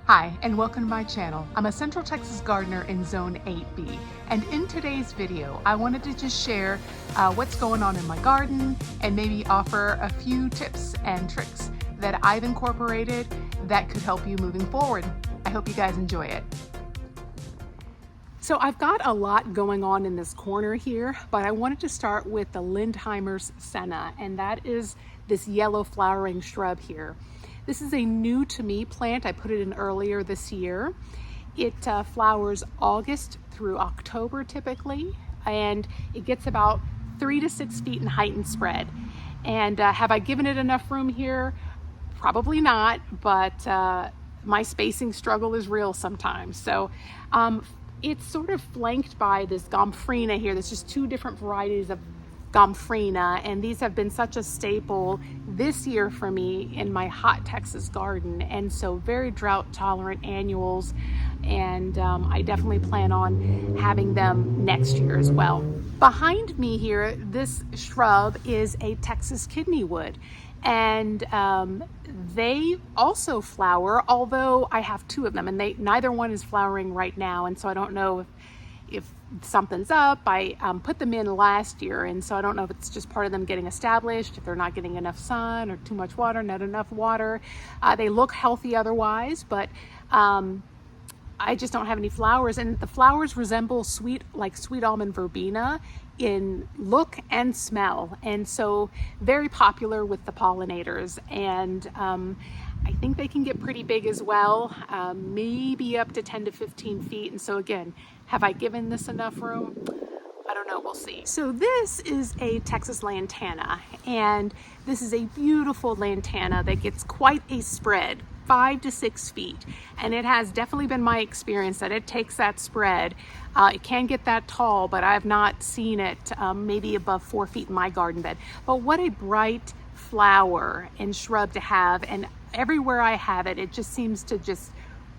Hi, and welcome to my channel. I'm a Central Texas gardener in Zone 8B, and in today's video, I wanted to just share what's going on in my garden and maybe offer a few tips and tricks that I've incorporated that could help you moving forward. I hope you guys enjoy it. So I've got a lot going on in this corner here, but I wanted to start with the Lindheimer's Senna, and that is this yellow flowering shrub here. This is a new to me plant. I put it in earlier this year. It flowers August through October typically, and it gets about 3 to 6 feet in height and spread. And have I given it enough room here? Probably not, but my spacing struggle is real sometimes. So it's sort of flanked by this gomphrena here. There's just two different varieties of gomphrena, and these have been such a staple this year for me in my hot Texas garden, and so very drought tolerant annuals, and I definitely plan on having them next year as well. Behind me here, this shrub is a Texas kidney wood, and they also flower, although I have two of them, and neither one is flowering right now, and so I don't know if something's up. I put them in last year, and so I don't know if it's just part of them getting established, if they're not getting enough sun or too much water, not enough water. They look healthy otherwise, but I just don't have any flowers, and the flowers resemble sweet almond verbena in look and smell, and so very popular with the pollinators. And I think they can get pretty big as well, maybe up to 10 to 15 feet. And so again, have I given this enough room? I don't know, we'll see. So this is a Texas lantana, and this is a beautiful lantana that gets quite a spread, 5 to 6 feet. And it has definitely been my experience that it takes that spread. It can get that tall, but I've not seen it maybe above 4 feet in my garden bed. But what a bright flower and shrub to have, and everywhere I have it, it just seems to just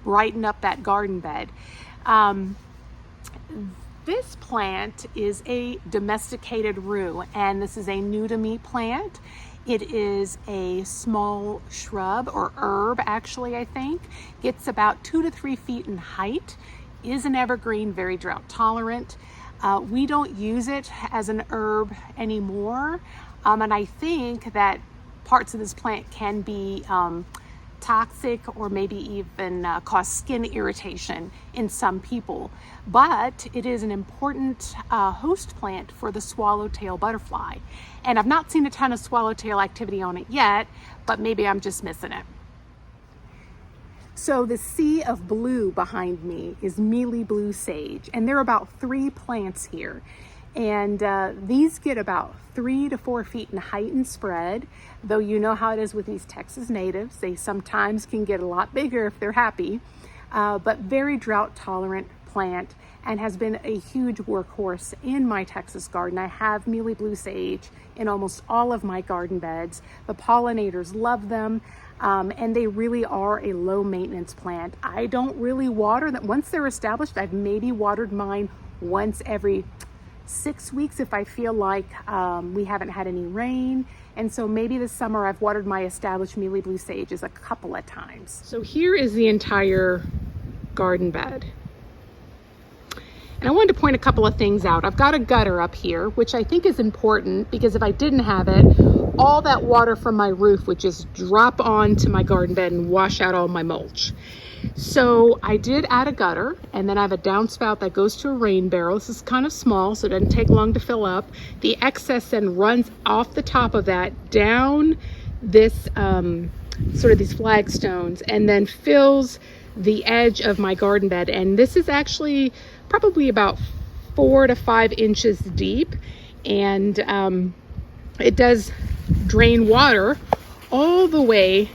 brighten up that garden bed. This plant is a domesticated rue, and this is a new to me plant. It is a small shrub or herb, actually, I think. Gets about 2 to 3 feet in height, is an evergreen, very drought tolerant. We don't use it as an herb anymore, and I think that parts of this plant can be toxic or maybe even cause skin irritation in some people, but it is an important host plant for the swallowtail butterfly, and I've not seen a ton of swallowtail activity on it yet, but maybe I'm just missing it. So the sea of blue behind me is mealy blue sage, and there are about 3 plants here. And these get about 3 to 4 feet in height and spread, though you know how it is with these Texas natives. They sometimes can get a lot bigger if they're happy, but very drought tolerant plant, and has been a huge workhorse in my Texas garden. I have mealy blue sage in almost all of my garden beds. The pollinators love them, and they really are a low maintenance plant. I don't really water them. Once they're established, I've maybe watered mine once every 6 weeks if I feel like we haven't had any rain. And so maybe this summer I've watered my established mealy blue sages a couple of times. So here is the entire garden bed. And I wanted to point a couple of things out. I've got a gutter up here, which I think is important because if I didn't have it, all that water from my roof would just drop onto my garden bed and wash out all my mulch. So I did add a gutter, and then I have a downspout that goes to a rain barrel. This is kind of small, so it doesn't take long to fill up. The excess then runs off the top of that down this sort of these flagstones, and then fills the edge of my garden bed. And this is actually probably about 4 to 5 inches deep, and it does drain water all the way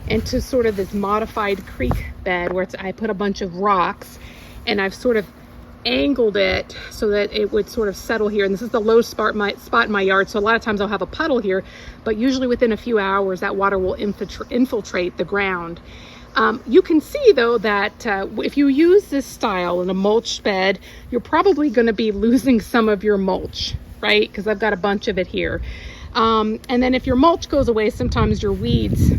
into sort of this modified creek bed where I put a bunch of rocks, and I've sort of angled it so that it would sort of settle here. And this is the low spot in my yard, so a lot of times I'll have a puddle here, but usually within a few hours that water will infiltrate the ground. You can see though that if you use this style in a mulch bed, you're probably going to be losing some of your mulch, right? Because I've got a bunch of it here. And then if your mulch goes away, sometimes your weeds,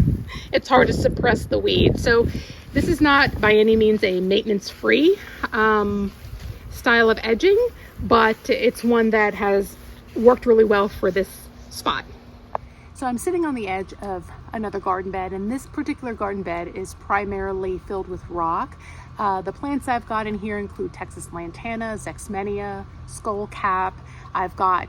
it's hard to suppress the weeds. So This is not by any means a maintenance-free style of edging, but it's one that has worked really well for this spot. So I'm sitting on the edge of another garden bed, and this particular garden bed is primarily filled with rock. The plants I've got in here include Texas Lantana, zexmenia, skullcap. I've got,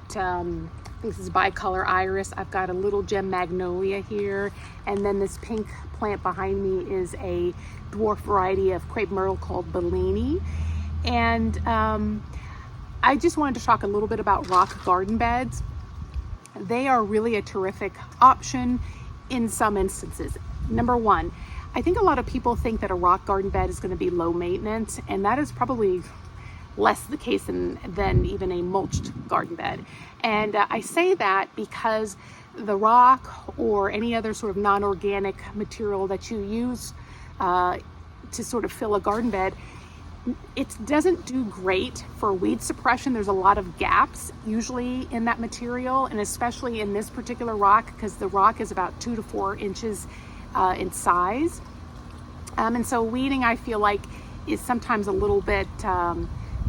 this is bicolor iris. I've got a little gem magnolia here. And then this pink plant behind me is a dwarf variety of crepe myrtle called Bellini. And I just wanted to talk a little bit about rock garden beds. They are really a terrific option in some instances. Number one, I think a lot of people think that a rock garden bed is going to be low maintenance, and that is probably less the case than even a mulched garden bed. And I say that because the rock or any other sort of non-organic material that you use to sort of fill a garden bed, it doesn't do great for weed suppression. There's a lot of gaps usually in that material, and especially in this particular rock, because the rock is about 2 to 4 inches in size. And so weeding, I feel like, is sometimes a little bit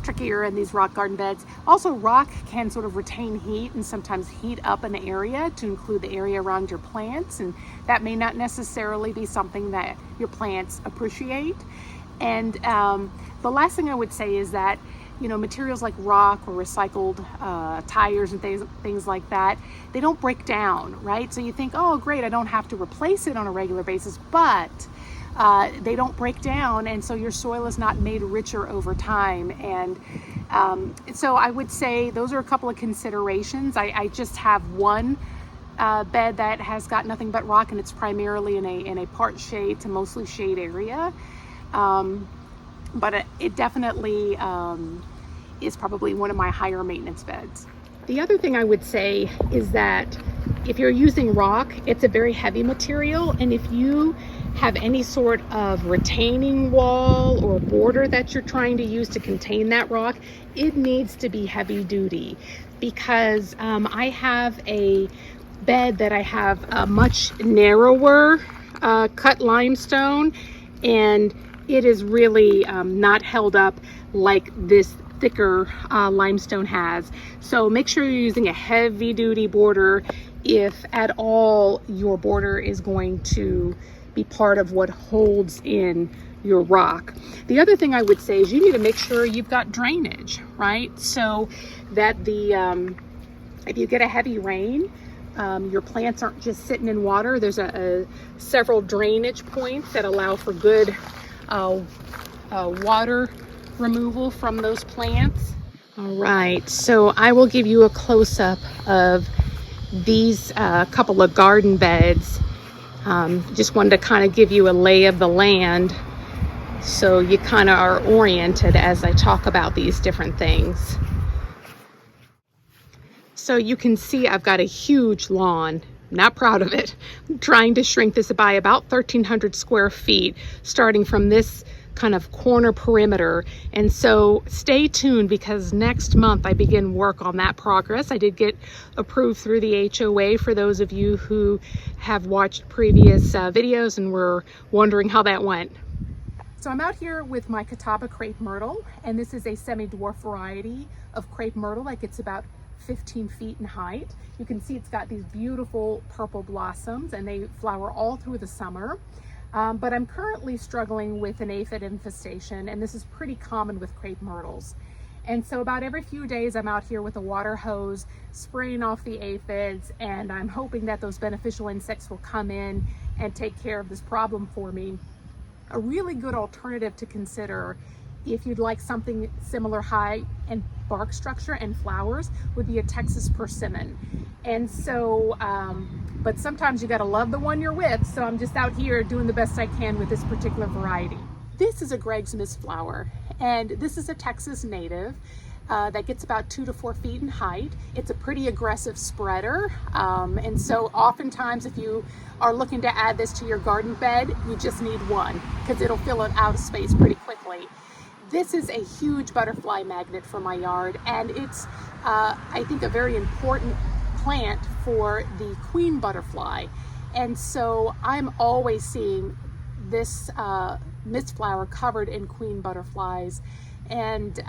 trickier in these rock garden beds. Also, rock can sort of retain heat and sometimes heat up an area to include the area around your plants, and that may not necessarily be something that your plants appreciate. And the last thing I would say is that, you know, materials like rock or recycled tires and things like that, they don't break down, right? So you think, oh, great, I don't have to replace it on a regular basis, but they don't break down, and so your soil is not made richer over time. And so I would say those are a couple of considerations. I just have one bed that has got nothing but rock, and it's primarily in a part shade to mostly shade area. But it definitely is probably one of my higher maintenance beds. The other thing I would say is that if you're using rock, it's a very heavy material, and if you have any sort of retaining wall or border that you're trying to use to contain that rock, it needs to be heavy duty, because I have a bed that I have a much narrower cut limestone, and it is really not held up like this thicker limestone has. So make sure you're using a heavy duty border if at all your border is going to be part of what holds in your rock. The other thing I would say is you need to make sure you've got drainage, right? So that the if you get a heavy rain, your plants aren't just sitting in water. There's several drainage points that allow for good water removal from those plants. All right, so I will give you a close-up of these couple of garden beds. Just wanted to kind of give you a lay of the land so you kind of are oriented as I talk about these different things. So you can see I've got a huge lawn. Not proud of it. I'm trying to shrink this by about 1,300 square feet, starting from this kind of corner perimeter. And so stay tuned, because next month I begin work on that progress. I did get approved through the HOA for those of you who have watched previous videos and were wondering how that went. So I'm out here with my Catawba Crepe Myrtle, and this is a semi-dwarf variety of Crepe Myrtle that gets about 15 feet in height. You can see it's got these beautiful purple blossoms, and they flower all through the summer. But I'm currently struggling with an aphid infestation, and this is pretty common with crepe myrtles. And so about every few days I'm out here with a water hose spraying off the aphids, and I'm hoping that those beneficial insects will come in and take care of this problem for me. A really good alternative to consider if you'd like something similar high in bark structure and flowers would be a Texas persimmon. And so, but sometimes you gotta love the one you're with, so I'm just out here doing the best I can with this particular variety. This is a Greg's mistflower, and this is a Texas native that gets about 2 to 4 feet in height. It's a pretty aggressive spreader, and so oftentimes if you are looking to add this to your garden bed, you just need one, because it'll fill it out of space pretty quickly. This is a huge butterfly magnet for my yard, and it's, I think, a very important plant for the queen butterfly. And so I'm always seeing this mistflower covered in queen butterflies, and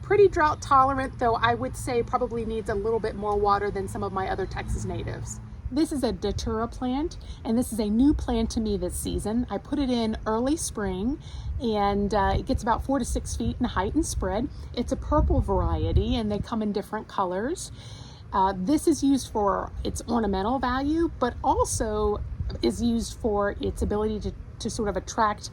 pretty drought tolerant, though I would say probably needs a little bit more water than some of my other Texas natives. This is a Datura plant, and this is a new plant to me this season. I put it in early spring, and it gets about 4 to 6 feet in height and spread. It's a purple variety, and they come in different colors. This is used for its ornamental value, but also is used for its ability to sort of attract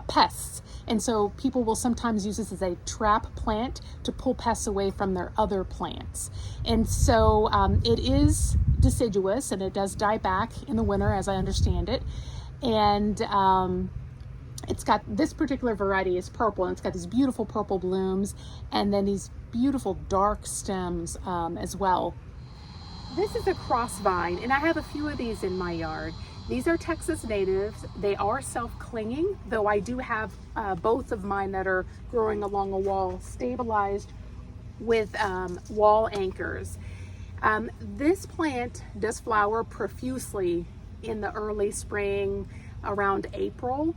pests. And so people will sometimes use this as a trap plant to pull pests away from their other plants. And so it is deciduous, and it does die back in the winter, as I understand it. And it's got, this particular variety is purple, and it's got these beautiful purple blooms, and then these beautiful dark stems as well. This is a crossvine, and I have a few of these in my yard. These are Texas natives. They are self-clinging, though I do have both of mine that are growing along a wall stabilized with wall anchors. This plant does flower profusely in the early spring, around April,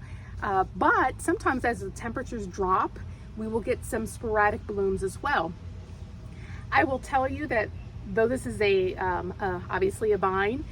but sometimes as the temperatures drop, we will get some sporadic blooms as well. I will tell you that though this is obviously a vine,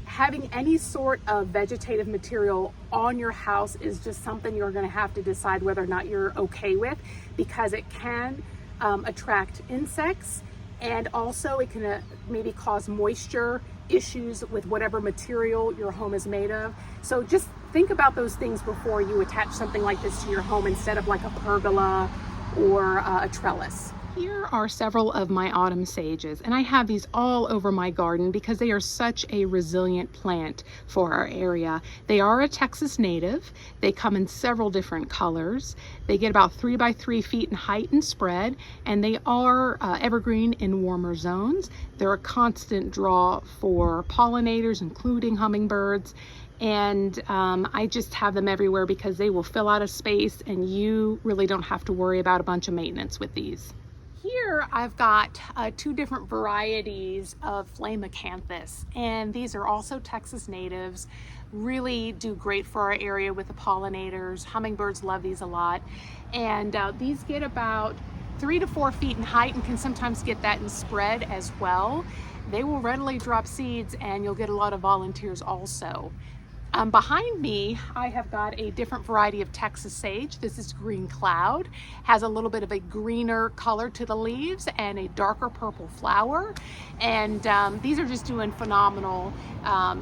having any sort of vegetative material on your house is just something you're going to have to decide whether or not you're okay with, because it can attract insects, and also it can maybe cause moisture issues with whatever material your home is made of. So just think about those things before you attach something like this to your home instead of like a pergola or a trellis. Here are several of my autumn sages, and I have these all over my garden because they are such a resilient plant for our area. They are a Texas native. They come in several different colors. They get about 3 by 3 feet in height and spread, and they are evergreen in warmer zones. They're a constant draw for pollinators, including hummingbirds. And I just have them everywhere because they will fill out a space, and you really don't have to worry about a bunch of maintenance with these. Here I've got 2 different varieties of flame acanthus, and these are also Texas natives. Really do great for our area with the pollinators. Hummingbirds love these a lot, and these get about 3 to 4 feet in height and can sometimes get that in spread as well. They will readily drop seeds, and you'll get a lot of volunteers also. Behind me, I have got a different variety of Texas sage. This is green cloud, has a little bit of a greener color to the leaves and a darker purple flower. And these are just doing phenomenal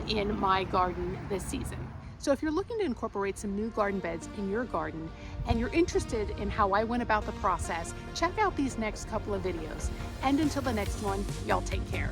in my garden this season. So if you're looking to incorporate some new garden beds in your garden and you're interested in how I went about the process, check out these next couple of videos. And until the next one, y'all take care.